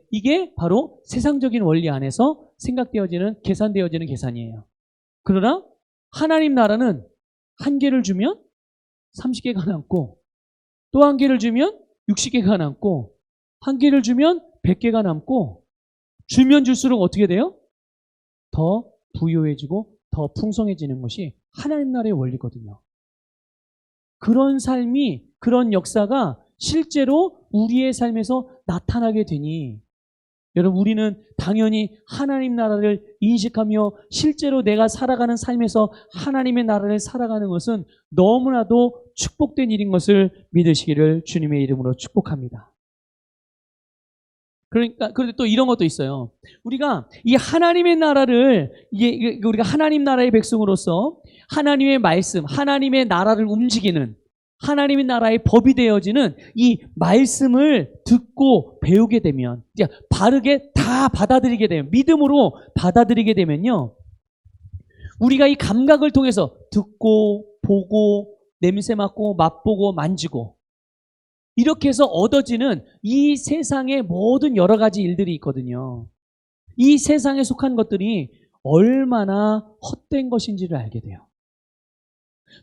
이게 바로 세상적인 원리 안에서 생각되어지는, 계산되어지는 계산이에요. 그러나 하나님 나라는 1개를 주면 30개가 남고 또 1개를 주면 60개가 남고 1개를 주면 100개가 남고 주면 줄수록 어떻게 돼요? 더 부유해지고 더 풍성해지는 것이 하나님 나라의 원리거든요. 그런 삶이, 그런 역사가 실제로 우리의 삶에서 나타나게 되니 여러분 우리는 당연히 하나님 나라를 인식하며 실제로 내가 살아가는 삶에서 하나님의 나라를 살아가는 것은 너무나도 축복된 일인 것을 믿으시기를 주님의 이름으로 축복합니다. 그러니까 그런데 또 이런 것도 있어요. 우리가 이 하나님의 나라를 우리가 하나님 나라의 백성으로서 하나님의 말씀, 하나님의 나라를 움직이는 하나님의 나라의 법이 되어지는 이 말씀을 듣고 배우게 되면 바르게 다 받아들이게 되면 믿음으로 받아들이게 되면요. 우리가 이 감각을 통해서 듣고 보고 냄새 맡고 맛보고 만지고 이렇게 해서 얻어지는 이 세상의 모든 여러 가지 일들이 있거든요. 이 세상에 속한 것들이 얼마나 헛된 것인지를 알게 돼요.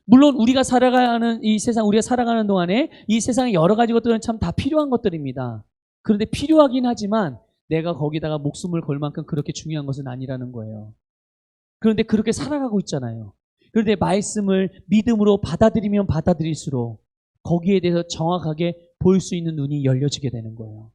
물론 우리가 살아가는 이 세상, 우리가 살아가는 동안에 이 세상의 여러 가지 것들은 참 다 필요한 것들입니다. 그런데 필요하긴 하지만 내가 거기다가 목숨을 걸 만큼 그렇게 중요한 것은 아니라는 거예요. 그런데 그렇게 살아가고 있잖아요. 그런데 말씀을 믿음으로 받아들이면 받아들일수록 거기에 대해서 정확하게 볼 수 있는 눈이 열려지게 되는 거예요.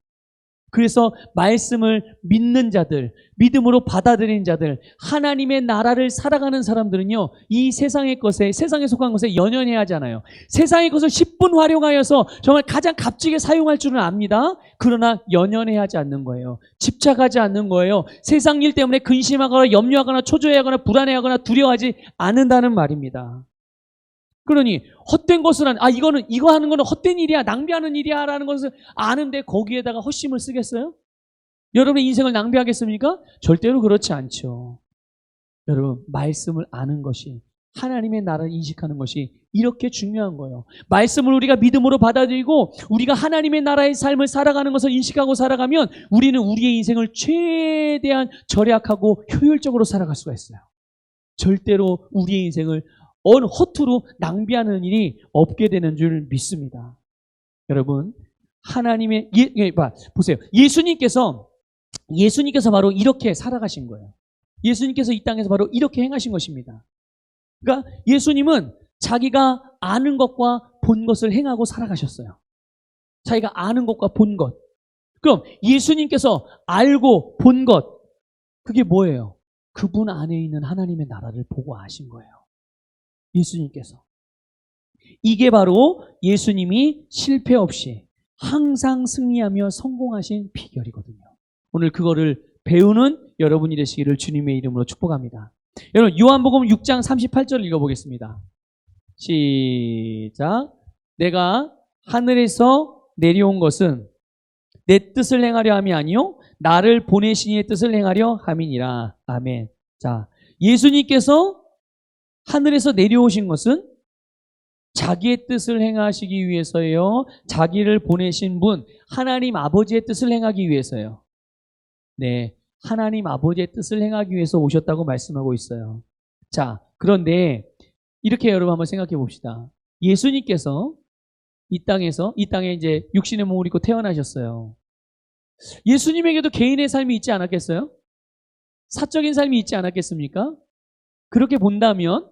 그래서 말씀을 믿는 자들, 믿음으로 받아들이는 자들, 하나님의 나라를 살아가는 사람들은요, 이 세상의 것에, 세상에 속한 것에 연연해야 하잖아요. 세상의 것을 10분 활용하여서 정말 가장 값지게 사용할 줄은 압니다. 그러나 연연해야 하지 않는 거예요. 집착하지 않는 거예요. 세상 일 때문에 근심하거나 염려하거나 초조해하거나 불안해하거나 두려워하지 않는다는 말입니다. 그러니 헛된 것을 이거 하는 거는 헛된 일이야, 낭비하는 일이야 라는 것을 아는데 거기에다가 헛심을 쓰겠어요? 여러분의 인생을 낭비하겠습니까? 절대로 그렇지 않죠. 여러분, 말씀을 아는 것이 하나님의 나라를 인식하는 것이 이렇게 중요한 거예요. 말씀을 우리가 믿음으로 받아들이고 우리가 하나님의 나라의 삶을 살아가는 것을 인식하고 살아가면 우리는 우리의 인생을 최대한 절약하고 효율적으로 살아갈 수가 있어요. 절대로 우리의 인생을 어느 허투루 낭비하는 일이 없게 되는 줄 믿습니다. 여러분, 하나님의 보세요. 예수님께서 바로 이렇게 살아가신 거예요. 예수님께서 이 땅에서 바로 이렇게 행하신 것입니다. 그러니까 예수님은 자기가 아는 것과 본 것을 행하고 살아가셨어요. 자기가 아는 것과 본 것. 그럼 예수님께서 알고 본 것, 그게 뭐예요? 그분 안에 있는 하나님의 나라를 보고 아신 거예요. 예수님께서. 이게 바로 예수님이 실패 없이 항상 승리하며 성공하신 비결이거든요. 오늘 그거를 배우는 여러분이 되시기를 주님의 이름으로 축복합니다. 여러분, 요한복음 6장 38절을 읽어보겠습니다. 시작. 내가 하늘에서 내려온 것은 내 뜻을 행하려 함이 아니요 나를 보내신 이의 뜻을 행하려 함이니라. 아멘. 자, 예수님께서 하늘에서 내려오신 것은 자기의 뜻을 행하시기 위해서예요. 자기를 보내신 분 하나님 아버지의 뜻을 행하기 위해서요. 네, 하나님 아버지의 뜻을 행하기 위해서 오셨다고 말씀하고 있어요. 자, 그런데 이렇게 여러분 한번 생각해 봅시다. 예수님께서 이 땅에 이제 육신의 몸을 입고 태어나셨어요. 예수님에게도 개인의 삶이 있지 않았겠어요? 사적인 삶이 있지 않았겠습니까? 그렇게 본다면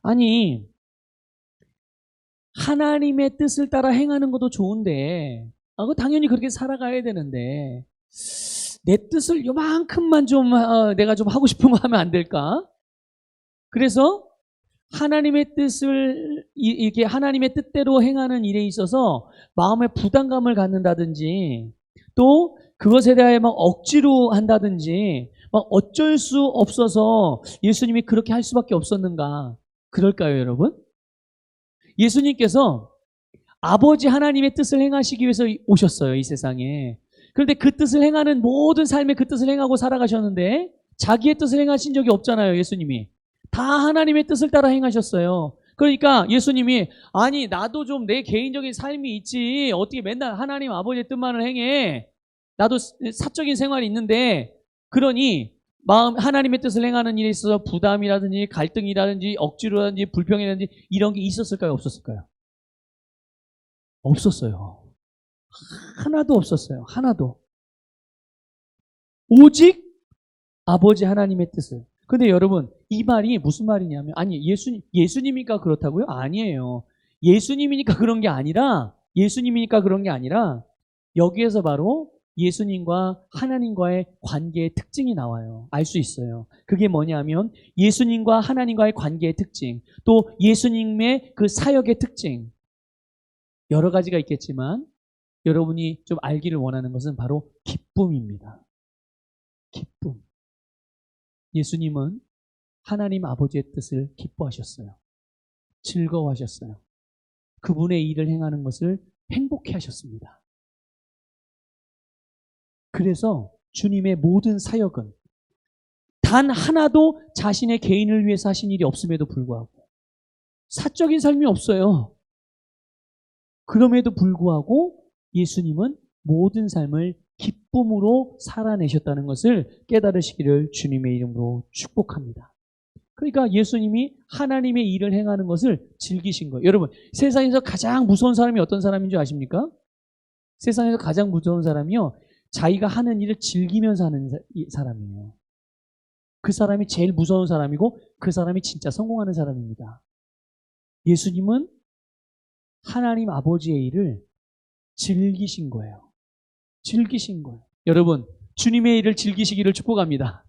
아니, 하나님의 뜻을 따라 행하는 것도 좋은데, 그거 당연히 그렇게 살아가야 되는데, 내 뜻을 요만큼만 좀 내가 좀 하고 싶은 거 하면 안 될까? 그래서 하나님의 뜻을 이렇게 하나님의 뜻대로 행하는 일에 있어서 마음에 부담감을 갖는다든지 또 그것에 대하여 막 억지로 한다든지 막 어쩔 수 없어서 예수님이 그렇게 할 수밖에 없었는가? 그럴까요, 여러분? 예수님께서 아버지 하나님의 뜻을 행하시기 위해서 오셨어요, 이 세상에. 그런데 그 뜻을 행하는 모든 삶에 그 뜻을 행하고 살아가셨는데 자기의 뜻을 행하신 적이 없잖아요, 예수님이. 다 하나님의 뜻을 따라 행하셨어요. 그러니까 예수님이 아니 나도 좀 내 개인적인 삶이 있지 어떻게 맨날 하나님 아버지의 뜻만을 행해. 나도 사적인 생활이 있는데 그러니 하나님의 뜻을 행하는 일에 있어서 부담이라든지 갈등이라든지 억지로라든지 불평이라든지 이런 게 있었을까요? 없었을까요? 없었어요. 하나도 없었어요. 하나도. 오직 아버지 하나님의 뜻을. 근데 여러분, 이 말이 무슨 말이냐면, 아니, 예수님이니까 그렇다고요? 아니에요. 예수님이니까 그런 게 아니라, 여기에서 바로 예수님과 하나님과의 관계의 특징이 나와요. 알 수 있어요. 그게 뭐냐면, 예수님과 하나님과의 관계의 특징, 또 예수님의 그 사역의 특징, 여러 가지가 있겠지만, 여러분이 좀 알기를 원하는 것은 바로 기쁨입니다. 기쁨. 예수님은 하나님 아버지의 뜻을 기뻐하셨어요. 즐거워하셨어요. 그분의 일을 행하는 것을 행복해 하셨습니다. 그래서 주님의 모든 사역은 단 하나도 자신의 개인을 위해서 하신 일이 없음에도 불구하고 사적인 삶이 없어요. 그럼에도 불구하고 예수님은 모든 삶을 기쁨으로 살아내셨다는 것을 깨달으시기를 주님의 이름으로 축복합니다. 그러니까 예수님이 하나님의 일을 행하는 것을 즐기신 거예요. 여러분, 세상에서 가장 무서운 사람이 어떤 사람인 줄 아십니까? 세상에서 가장 무서운 사람이요, 자기가 하는 일을 즐기면서 하는 사람이에요. 그 사람이 제일 무서운 사람이고 그 사람이 진짜 성공하는 사람입니다. 예수님은 하나님 아버지의 일을 즐기신 거예요. 즐기신 거예요. 여러분, 주님의 일을 즐기시기를 축복합니다.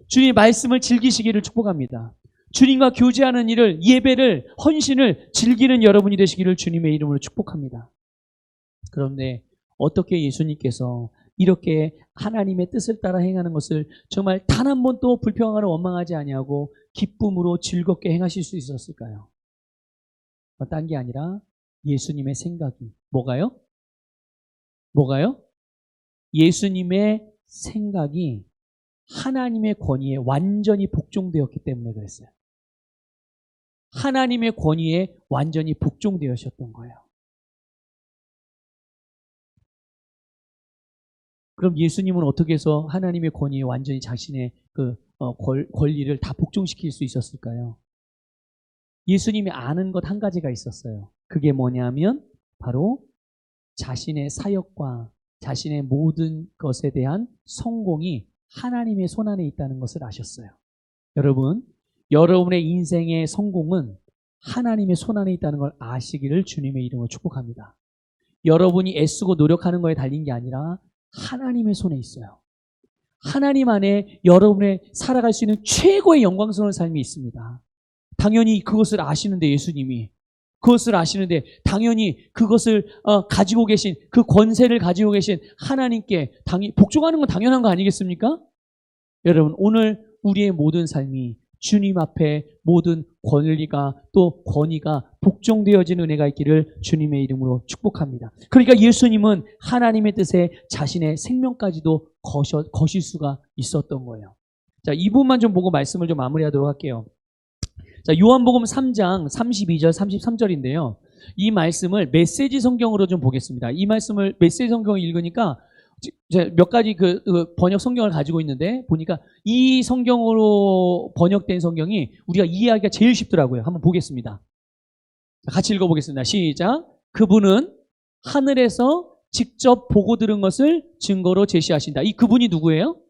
주님의 말씀을 즐기시기를 축복합니다. 주님과 교제하는 일을, 예배를, 헌신을 즐기는 여러분이 되시기를 주님의 이름으로 축복합니다. 그런데 어떻게 예수님께서 이렇게 하나님의 뜻을 따라 행하는 것을 정말 단 한 번도 불평하거나 원망하지 아니하고 기쁨으로 즐겁게 행하실 수 있었을까요? 딴 게 아니라 예수님의 생각이 뭐가요? 예수님의 생각이 하나님의 권위에 완전히 복종되었기 때문에 그랬어요. 하나님의 권위에 완전히 복종되으셨던 거예요. 그럼 예수님은 어떻게 해서 하나님의 권위에 완전히 자신의 권리를 다 복종시킬 수 있었을까요? 예수님이 아는 것 한 가지가 있었어요. 그게 뭐냐면 바로 자신의 사역과 자신의 모든 것에 대한 성공이 하나님의 손안에 있다는 것을 아셨어요. 여러분, 여러분의 인생의 성공은 하나님의 손안에 있다는 걸 아시기를 주님의 이름으로 축복합니다. 여러분이 애쓰고 노력하는 거에 달린 게 아니라 하나님의 손에 있어요. 하나님 안에 여러분의 살아갈 수 있는 최고의 영광스러운 삶이 있습니다. 당연히 그것을 아시는데 예수님이 그것을 아시는데 당연히 그것을 가지고 계신 그 권세를 가지고 계신 하나님께 복종하는 건 당연한 거 아니겠습니까? 여러분, 오늘 우리의 모든 삶이 주님 앞에 모든 권리가 또 권위가 복종되어진 은혜가 있기를 주님의 이름으로 축복합니다. 그러니까 예수님은 하나님의 뜻에 자신의 생명까지도 거실 수가 있었던 거예요. 자, 이 부분만 좀 보고 말씀을 좀 마무리하도록 할게요. 자, 요한복음 3장 32절 33절인데요. 이 말씀을 메시지 성경으로 좀 보겠습니다. 이 말씀을 메시지 성경을 읽으니까 몇 가지 그 번역 성경을 가지고 있는데 보니까 이 성경으로 번역된 성경이 우리가 이해하기가 제일 쉽더라고요. 한번 보겠습니다. 같이 읽어보겠습니다. 시작. 그분은 하늘에서 직접 보고 들은 것을 증거로 제시하신다. 이 그분이 누구예요?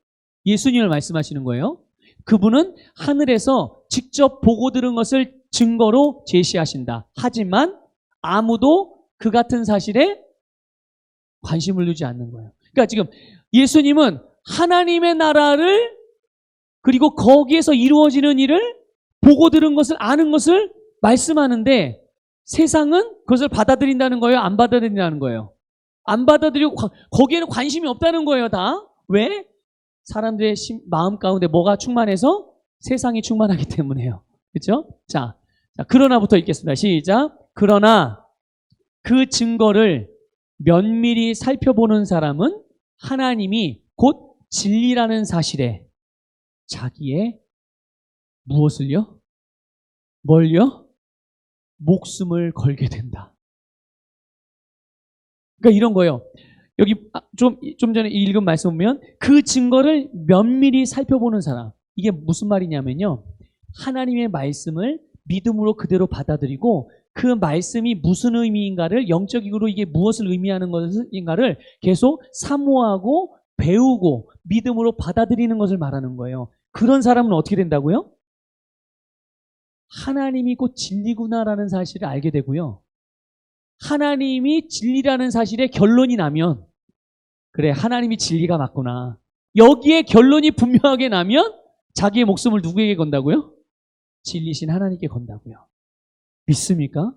예수님을 말씀하시는 거예요. 그분은 하늘에서 직접 보고 들은 것을 증거로 제시하신다. 하지만 아무도 그 같은 사실에 관심을 두지 않는 거예요. 그러니까 지금 예수님은 하나님의 나라를 그리고 거기에서 이루어지는 일을 보고 들은 것을 아는 것을 말씀하는데 세상은 그것을 받아들인다는 거예요? 안 받아들인다는 거예요? 안 받아들이고 거기에는 관심이 없다는 거예요, 다. 왜? 사람들의 마음 가운데 뭐가 충만해서? 세상이 충만하기 때문에요. 그렇죠? 자, 그러나부터 읽겠습니다. 시작. 그러나 그 증거를 면밀히 살펴보는 사람은 하나님이 곧 진리라는 사실에 자기의 무엇을요? 뭘요? 목숨을 걸게 된다. 그러니까 이런 거예요. 여기 좀 전에 읽은 말씀 보면 그 증거를 면밀히 살펴보는 사람. 이게 무슨 말이냐면요. 하나님의 말씀을 믿음으로 그대로 받아들이고 그 말씀이 무슨 의미인가를 영적으로 이게 무엇을 의미하는 것인가를 계속 사모하고 배우고 믿음으로 받아들이는 것을 말하는 거예요. 그런 사람은 어떻게 된다고요? 하나님이 곧 진리구나라는 사실을 알게 되고요. 하나님이 진리라는 사실에 결론이 나면 그래, 하나님이 진리가 맞구나. 여기에 결론이 분명하게 나면 자기의 목숨을 누구에게 건다고요? 진리신 하나님께 건다고요. 믿습니까?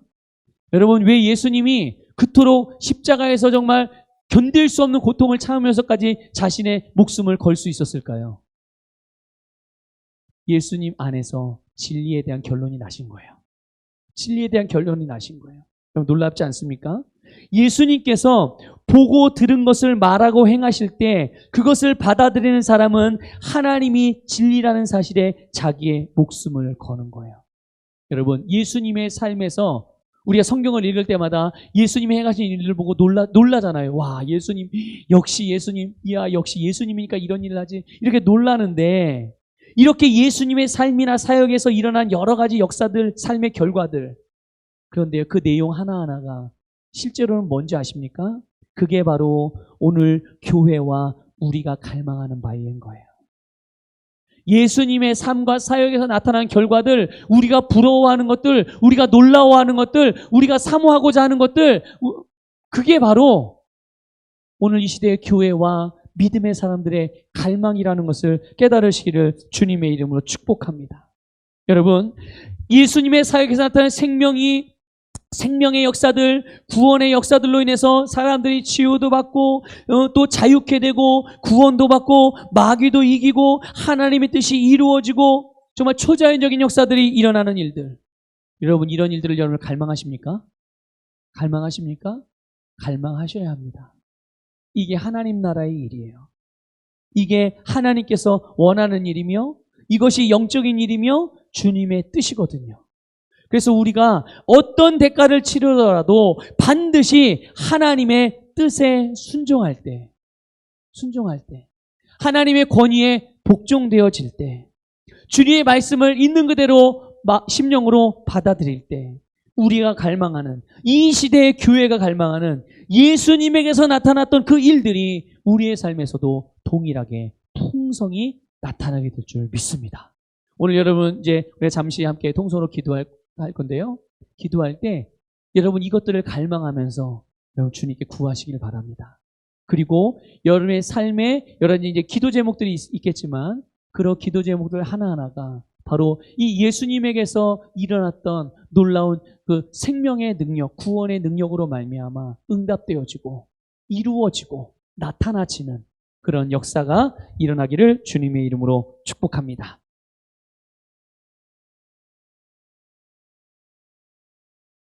여러분, 왜 예수님이 그토록 십자가에서 정말 견딜 수 없는 고통을 참으면서까지 자신의 목숨을 걸 수 있었을까요? 예수님 안에서 진리에 대한 결론이 나신 거예요. 진리에 대한 결론이 나신 거예요. 놀랍지 않습니까? 예수님께서 보고 들은 것을 말하고 행하실 때 그것을 받아들이는 사람은 하나님이 진리라는 사실에 자기의 목숨을 거는 거예요. 여러분, 예수님의 삶에서 우리가 성경을 읽을 때마다 예수님이 행하신 일을 보고 놀라잖아요. 와, 예수님, 역시 예수님, 이야, 역시 예수님이니까 이런 일을 하지. 이렇게 놀라는데 이렇게 예수님의 삶이나 사역에서 일어난 여러 가지 역사들, 삶의 결과들. 그런데요, 그 내용 하나하나가 실제로는 뭔지 아십니까? 그게 바로 오늘 교회와 우리가 갈망하는 바인 거예요. 예수님의 삶과 사역에서 나타난 결과들, 우리가 부러워하는 것들, 우리가 놀라워하는 것들, 우리가 사모하고자 하는 것들, 그게 바로 오늘 이 시대의 교회와 믿음의 사람들의 갈망이라는 것을 깨달으시기를 주님의 이름으로 축복합니다. 여러분, 예수님의 사역에서 나타난 생명의 역사들, 구원의 역사들로 인해서 사람들이 치유도 받고 또 자유케 되고 구원도 받고 마귀도 이기고 하나님의 뜻이 이루어지고 정말 초자연적인 역사들이 일어나는 일들. 여러분, 이런 일들을 여러분 갈망하십니까? 갈망하십니까? 갈망하셔야 합니다. 이게 하나님 나라의 일이에요. 이게 하나님께서 원하는 일이며 이것이 영적인 일이며 주님의 뜻이거든요. 그래서 우리가 어떤 대가를 치르더라도 반드시 하나님의 뜻에 순종할 때, 하나님의 권위에 복종되어질 때, 주님의 말씀을 있는 그대로 심령으로 받아들일 때, 우리가 갈망하는, 이 시대의 교회가 갈망하는 예수님에게서 나타났던 그 일들이 우리의 삶에서도 동일하게 풍성히 나타나게 될 줄 믿습니다. 오늘 여러분 이제 우리가 잠시 함께 통성으로 기도할 건데요. 기도할 때 여러분 이것들을 갈망하면서 여러분 주님께 구하시길 바랍니다. 그리고 여러분의 삶에 여러 이제 기도 제목들이 있겠지만 그런 기도 제목들 하나하나가 바로 이 예수님에게서 일어났던 놀라운 그 생명의 능력, 구원의 능력으로 말미암아 응답되어지고 이루어지고 나타나지는 그런 역사가 일어나기를 주님의 이름으로 축복합니다.